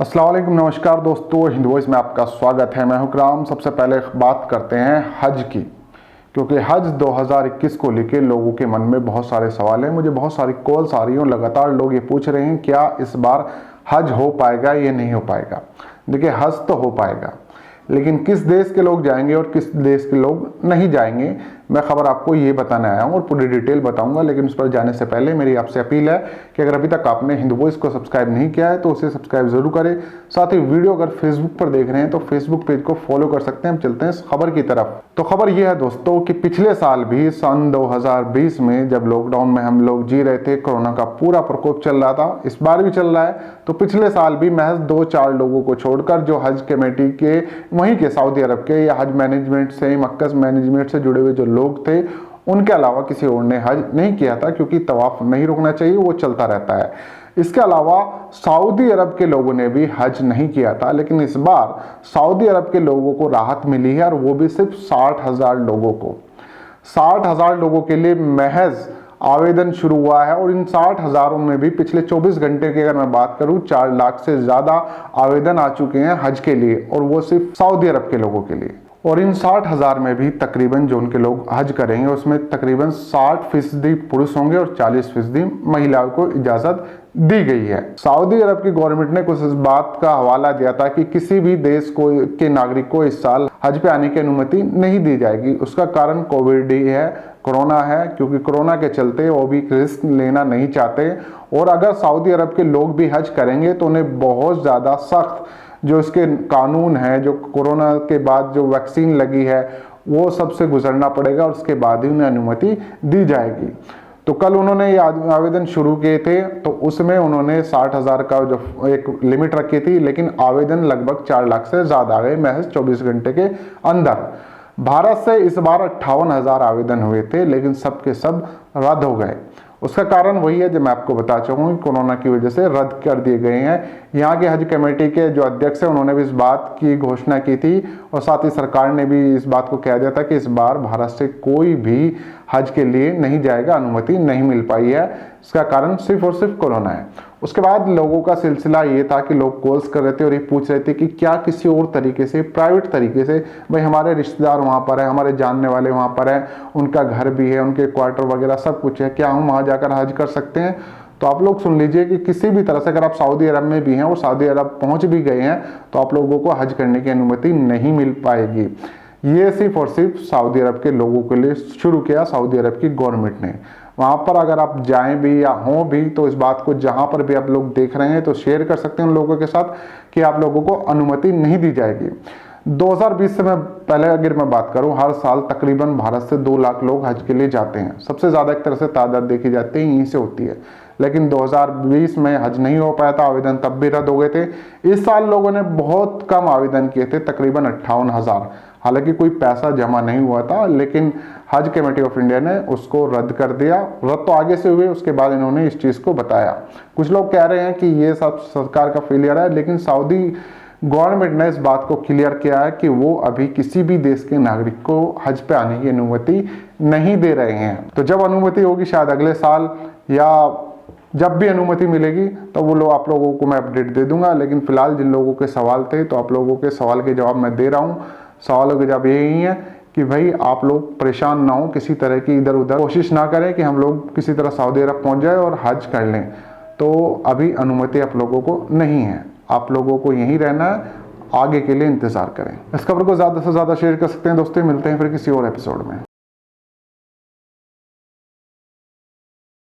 अस्सलाम वालेकुम, नमस्कार दोस्तों, हिंद वॉइस में आपका स्वागत है। मैं हूं इकराम। सबसे पहले बात करते हैं हज की, क्योंकि हज 2021 को लेके लोगों के मन में बहुत सारे सवाल हैं। मुझे बहुत सारी कॉल्स आ रही हैं, लगातार लोग ये पूछ रहे हैं क्या इस बार हज हो पाएगा या नहीं हो पाएगा। देखिए, हज तो हो पाएगा, लेकिन किस देश के लोग जाएंगे और किस देश के लोग नहीं जाएंगे, मैं खबर आपको ये बताने आया हूँ और पूरी डिटेल बताऊंगा। लेकिन उस पर जाने से पहले मेरी आपसे अपील है कि अगर अभी तक आपने हिंद वॉइस को सब्सक्राइब नहीं किया है तो उसे सब्सक्राइब जरूर करें। साथ ही वीडियो अगर फेसबुक पर देख रहे हैं तो फेसबुक पेज को फॉलो कर सकते हैं। हम चलते हैं इस खबर की तरफ। तो खबर यह है दोस्तों कि पिछले साल भी सन 2020 में जब लॉकडाउन में हम लोग जी रहे थे, कोरोना का पूरा प्रकोप चल रहा था, इस बार भी चल रहा है। तो पिछले साल भी महज 2-4 लोगों को छोड़कर जो हज कमेटी के वहीं के सऊदी अरब के या हज मैनेजमेंट से, मक्का मैनेजमेंट से जुड़े हुए जो लोग थे, उनके अलावा किसी और ने हज नहीं किया था, क्योंकि तवाफ नहीं रुकना चाहिए, वो चलता रहता है। इसके अलावा सऊदी अरब के लोगों ने भी हज नहीं किया था, लेकिन इस बार सऊदी अरब के लोगों को राहत मिली है, और वो भी सिर्फ 60,000 लोगों को। 60,000 लोगों के लिए महज आवेदन शुरू हुआ है, और इन 60,000 में भी पिछले 24 घंटे की अगर मैं बात करूं, 4 लाख से ज्यादा आवेदन आ चुके हैं हज के लिए, और वो सिर्फ सऊदी अरब के लोगों के लिए। और इन 60,000 में भी तकरीबन जो उनके लोग हज करेंगे उसमें तकरीबन 60% पुरुष होंगे और 40% महिलाओं को इजाजत दी गई है। सऊदी अरब की गवर्नमेंट ने कुछ इस बात का हवाला दिया था कि किसी भी देश को के नागरिक को इस साल हज पे आने की अनुमति नहीं दी जाएगी। उसका कारण कोविड ही है, कोरोना है, क्योंकि कोरोना के चलते वो भी रिस्क लेना नहीं चाहते। और अगर सऊदी अरब के लोग भी हज करेंगे तो उन्हें बहुत ज़्यादा सख्त जो इसके कानून है, जो कोरोना के बाद जो वैक्सीन लगी है, वो सबसे गुजरना पड़ेगा, और उसके बाद ही उन्हें अनुमति दी जाएगी। तो कल उन्होंने ये आवेदन शुरू किए थे, तो उसमें उन्होंने 60,000 का जो एक लिमिट रखी थी, लेकिन आवेदन लगभग 4 लाख से ज़्यादा आ गए महज 24 घंटे के अंदर। भारत से इस बार 58,000 आवेदन हुए थे, लेकिन सब के सब रद्द हो गए। उसका कारण वही है जो मैं आपको बता चुका हूँ, कोरोना की वजह से रद्द कर दिए गए हैं। यहाँ के हज कमेटी के जो अध्यक्ष हैं, उन्होंने भी इस बात की घोषणा की थी, और साथ ही सरकार ने भी इस बात को कह दिया था कि इस बार भारत से कोई भी हज के लिए नहीं जाएगा, अनुमति नहीं मिल पाई है। इसका कारण सिर्फ और सिर्फ कोरोना है। उसके बाद लोगों का सिलसिला ये था कि लोग कॉल्स कर रहे थे और ये पूछ रहे थे कि क्या किसी और तरीके से, प्राइवेट तरीके से, भाई हमारे रिश्तेदार वहाँ पर है, हमारे जानने वाले वहाँ पर हैं, उनका घर भी है, उनके क्वार्टर वगैरह सब कुछ है, क्या हम वहाँ जाकर हज कर सकते हैं? तो आप लोग सुन लीजिए कि किसी भी तरह से अगर आप सऊदी अरब में भी हैं और सऊदी अरब पहुँच भी गए हैं, तो आप लोगों को हज करने की अनुमति नहीं मिल पाएगी। ये सिर्फ और सिर्फ सऊदी अरब के लोगों के लिए शुरू किया सऊदी अरब की गवर्नमेंट ने। वहाँ पर अगर आप जाएं भी या हों भी, तो इस बात को जहाँ पर भी आप लोग देख रहे हैं तो शेयर कर सकते हैं उन लोगों के साथ कि आप लोगों को अनुमति नहीं दी जाएगी। 2020 से मैं पहले अगर मैं बात करूं, हर साल तकरीबन भारत से 2 लाख लोग हज के लिए जाते हैं। सबसे ज़्यादा एक तरह से तादाद देखी जाती है यहीं से होती है, लेकिन 2020 में हज नहीं हो पाया था, आवेदन तब भी रद्द हो गए थे। इस साल लोगों ने बहुत कम आवेदन किए थे, तकरीबन 58,000। हालांकि कोई पैसा जमा नहीं हुआ था, लेकिन हज कमेटी ऑफ इंडिया ने उसको रद्द कर दिया। रद्द तो आगे से हुए, उसके बाद इन्होंने इस चीज़ को बताया। कुछ लोग कह रहे हैं कि ये सब सरकार का फेलियर है, लेकिन सऊदी गवर्नमेंट ने इस बात को क्लियर किया है कि वो अभी किसी भी देश के नागरिक को हज पे आने की अनुमति नहीं दे रहे हैं। तो जब अनुमति होगी, शायद अगले साल या जब भी अनुमति मिलेगी, तो वो लोग आप लोगों को मैं अपडेट दे दूंगा। लेकिन फिलहाल जिन लोगों के सवाल थे, तो आप लोगों के सवाल के जवाब मैं दे रहा हूँ। सवालों के जवाब यही है कि भाई आप लोग परेशान ना हो, किसी तरह की इधर उधर कोशिश ना करें कि हम लोग किसी तरह सऊदी अरब पहुंच जाए और हज कर लें। तो अभी अनुमति आप लोगों को नहीं है, आप लोगों को यहीं रहना है, आगे के लिए इंतजार करें। इस खबर को ज़्यादा से ज़्यादा शेयर कर सकते हैं दोस्तों। मिलते हैं फिर किसी और एपिसोड में।